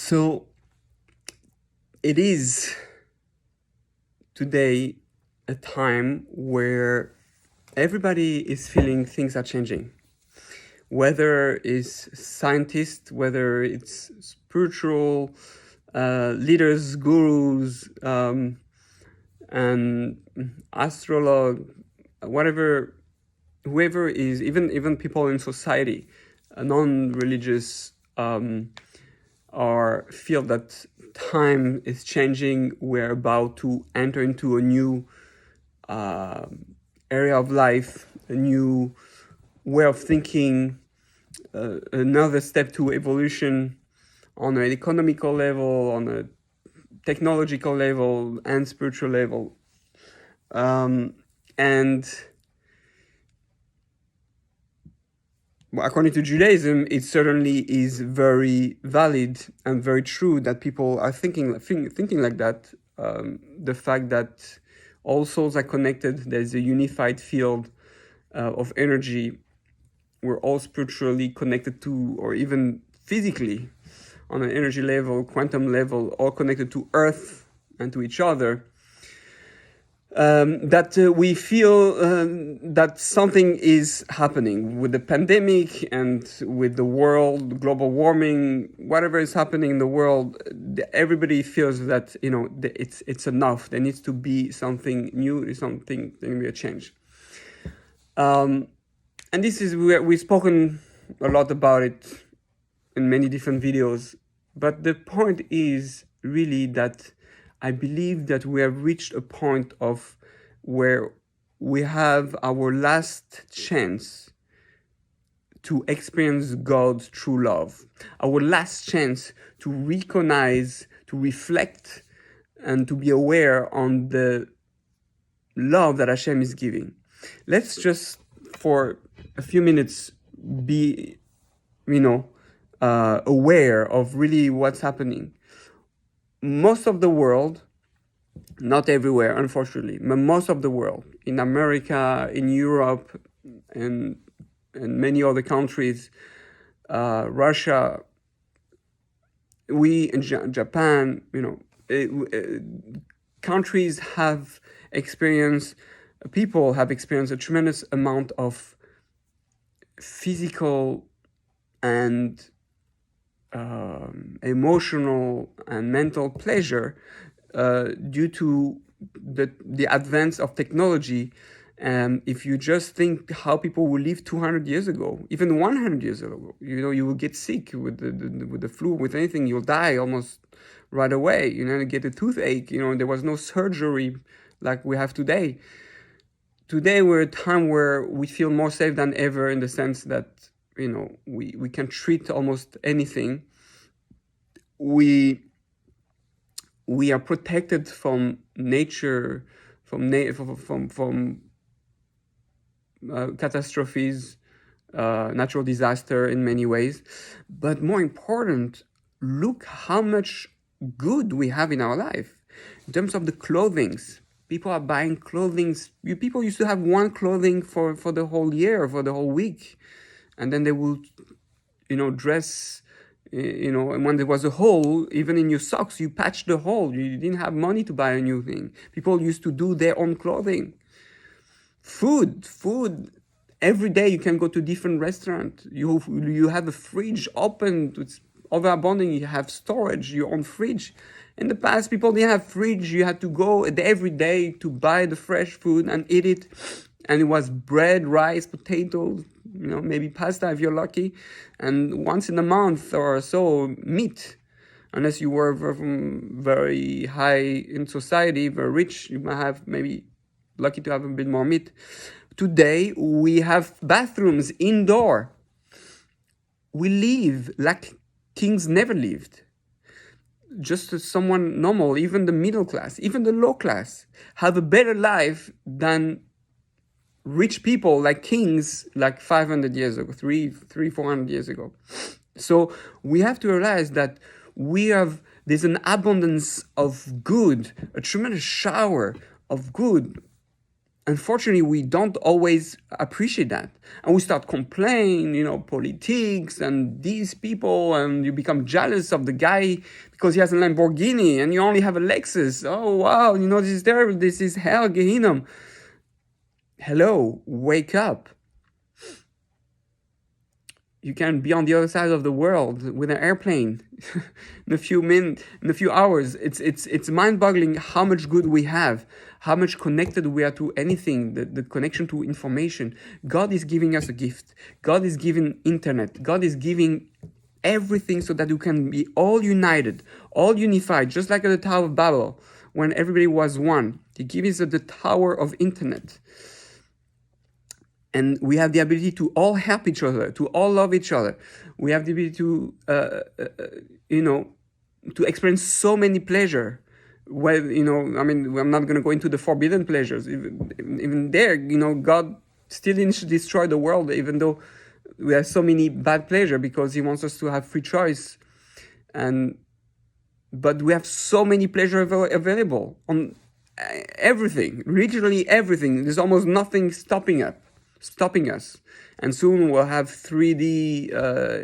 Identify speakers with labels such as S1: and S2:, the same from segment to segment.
S1: So it is today a time where everybody is feeling things are changing. Whether it's scientists, whether it's spiritual leaders, gurus, and astrologue, whatever, whoever is, even people in society, non-religious, or feel that time is changing. We're about to enter into a new area of life, a new way of thinking, another step to evolution on an economical level, on a technological level, and spiritual level. And according to Judaism, it certainly is very valid and very true that people are thinking like that. The fact that all souls are connected, there's a unified field of energy. We're all spiritually connected to, or even physically, on an energy level, quantum level, all connected to Earth and to each other. That we feel that something is happening with the pandemic and with the world, global warming, whatever is happening in the world. Everybody feels that it's enough. There needs to be something new, something, there needs to be a change. And this is we've spoken a lot about it in many different videos. But the point is really that I believe that we have reached a point of where we have our last chance to experience God's true love, our last chance to recognize, to reflect, and to be aware on the love that Hashem is giving. Let's just, for a few minutes, be, aware of really what's happening. Most of the world, not everywhere, unfortunately, but most of the world, in America, in Europe, and many other countries, Russia, we in Japan, countries have experienced, people have experienced a tremendous amount of physical and emotional and mental pleasure due to the advance of technology. If you just think how people will live 200 years ago, even 100 years ago, you will get sick with the flu, with anything, you'll die almost right away. Get a toothache. There was no surgery like we have today. Today we're at a time where we feel more safe than ever, in the sense that we can treat almost anything. We are protected from nature, from catastrophes, natural disaster in many ways. But more important, look how much good we have in our life. In terms of the clothings, people are buying clothing. People used to have one clothing for the whole year, for the whole week. And then they will, dress, and when there was a hole, even in your socks, you patched the hole. You didn't have money to buy a new thing. People used to do their own clothing. Food. Every day you can go to different restaurant. You have a fridge open. It's overabundant. You have storage, your own fridge. In the past, people didn't have fridge. You had to go every day to buy the fresh food and eat it. And it was bread, rice, potatoes, maybe pasta if you're lucky. And once in a month or so, meat. Unless you were very high in society, very rich, you might have maybe lucky to have a bit more meat. Today, we have bathrooms indoor. We live like kings never lived. Just as someone normal, even the middle class, even the low class, have a better life than rich people like kings like 500 years ago, 400 years ago. So we have to realize that there's an abundance of good, a tremendous shower of good. unfortunately, we don't always appreciate that. And we start complaining, politics and these people, and you become jealous of the guy because he has a Lamborghini and you only have a Lexus. Oh, wow, this is terrible. This is hell, Gehinnom. Hello, wake up. You can be on the other side of the world with an airplane in a few hours. It's mind-boggling how much good we have, how much connected we are to anything, the connection to information. God is giving us a gift. God is giving internet. God is giving everything so that you can be all united, all unified, just like at the Tower of Babel, when everybody was one. He gives us the Tower of Internet. And we have the ability to all help each other, to all love each other. We have the ability to, to experience so many pleasure. Well, I'm not going to go into the forbidden pleasures. Even there, God still didn't destroy the world, even though we have so many bad pleasure, because He wants us to have free choice. But we have so many pleasure available on everything, literally everything. There's almost nothing stopping us. And soon we'll have 3D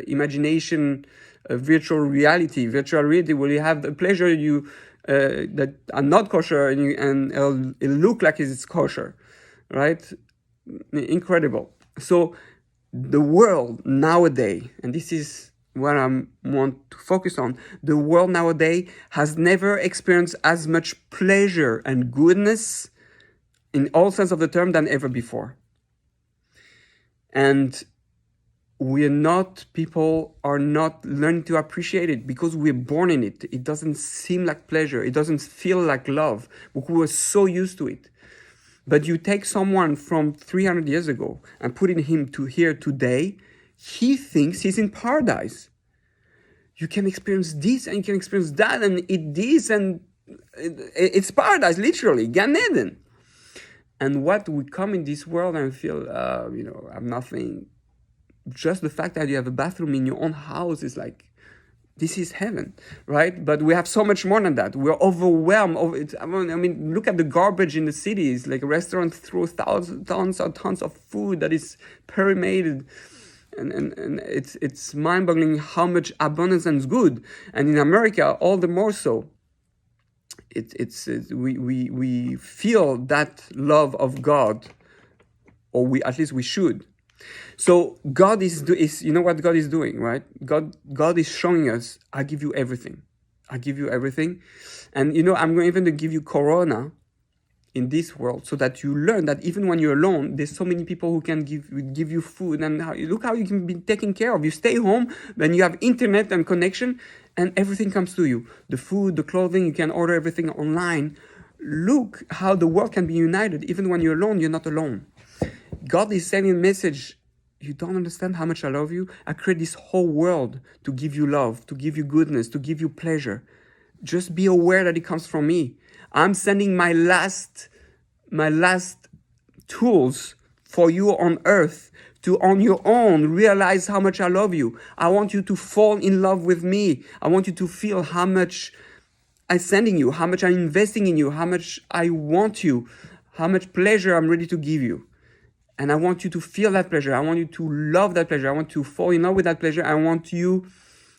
S1: imagination, virtual reality where you have the pleasure that are not kosher, and it'll look like it's kosher, right? Incredible. So the world nowadays, and this is what I want to focus on, the world nowadays has never experienced as much pleasure and goodness in all sense of the term than ever before. And people are not learning to appreciate it because we're born in it. It doesn't seem like pleasure. It doesn't feel like love. We were so used to it. But you take someone from 300 years ago and putting him to here today, he thinks he's in paradise. You can experience this and you can experience that and eat this, and it's paradise, literally, Gan Eden. And what we come in this world and feel, I'm nothing. Just the fact that you have a bathroom in your own house is like, this is heaven, right? But we have so much more than that. We're overwhelmed. Look at the garbage in the cities. Like restaurants throw tons of food that is permeated. And it's mind-boggling how much abundance and good. And in America, all the more so. We feel that love of God, or at least we should. So God is what God is doing, right? God is showing us, I give you everything. And I'm going even to give you Corona in this world, so that you learn that even when you're alone, there's so many people who can give you food, and look how you can be taken care of. You stay home, then you have internet and connection, and everything comes to you. The food, the clothing, you can order everything online. Look how the world can be united. Even when you're alone, you're not alone. God is sending a message. You don't understand how much I love you? I create this whole world to give you love, to give you goodness, to give you pleasure. Just be aware that it comes from me. I'm sending my last tools for you on earth to, on your own, realize how much I love you. I want you to fall in love with me. I want you to feel how much I'm sending you, how much I'm investing in you, how much I want you, how much pleasure I'm ready to give you. And I want you to feel that pleasure. I want you to love that pleasure. I want to fall in love with that pleasure. I want you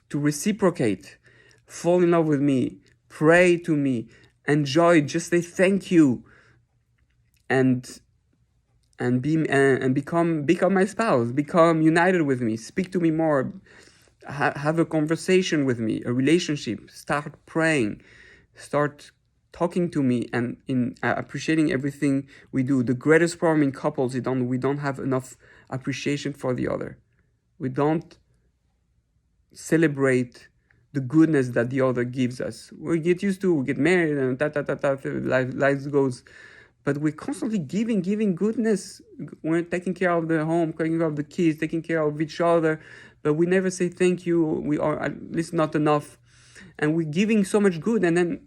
S1: to reciprocate, fall in love with me, pray to me, enjoy, just say thank you, and become my spouse, become united with me, speak to me more, have a conversation with me, a relationship, start praying, start talking to me, and in appreciating everything we do. The greatest problem in couples is we don't have enough appreciation for the other. We don't celebrate the goodness that the other gives us. We get used to, we get married, and life goes. But we're constantly giving goodness. We're taking care of the home, taking care of the kids, taking care of each other. But we never say thank you. We are at least not enough. And we're giving so much good. And then,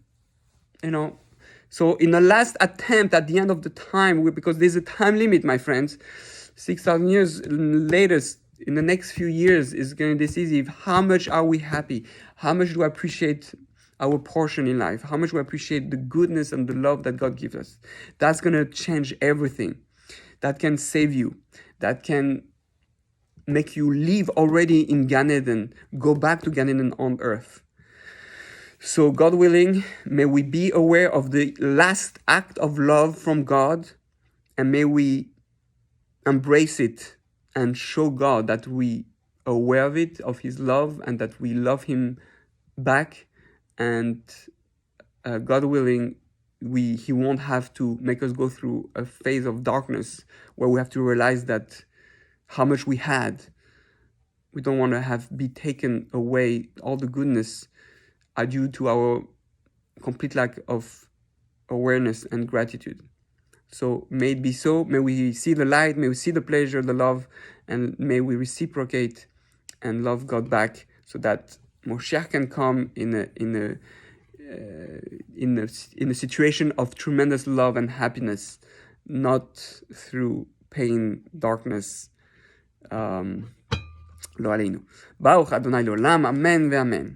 S1: so in the last attempt at the end of the time, because there's a time limit, my friends, 6,000 years later, in the next few years is going to be decisive. How much are we happy? How much do I appreciate our portion in life, how much we appreciate the goodness and the love that God gives us. That's going to change everything. That can save you. That can make you live already in Gan Eden, go back to Gan Eden on earth. So God willing, may we be aware of the last act of love from God, and may we embrace it and show God that we are aware of it, of his love, and that we love him back. And God willing, he won't have to make us go through a phase of darkness where we have to realize that how much we had. We don't want to be taken away. All the goodness are due to our complete lack of awareness and gratitude. So may it be so. May we see the light, may we see the pleasure, the love, and may we reciprocate and love God back, so that Moshiach can come in a situation of tremendous love and happiness, not through pain, darkness. לא עלינו. ברוך אדוני לעולם, אמן ואמן.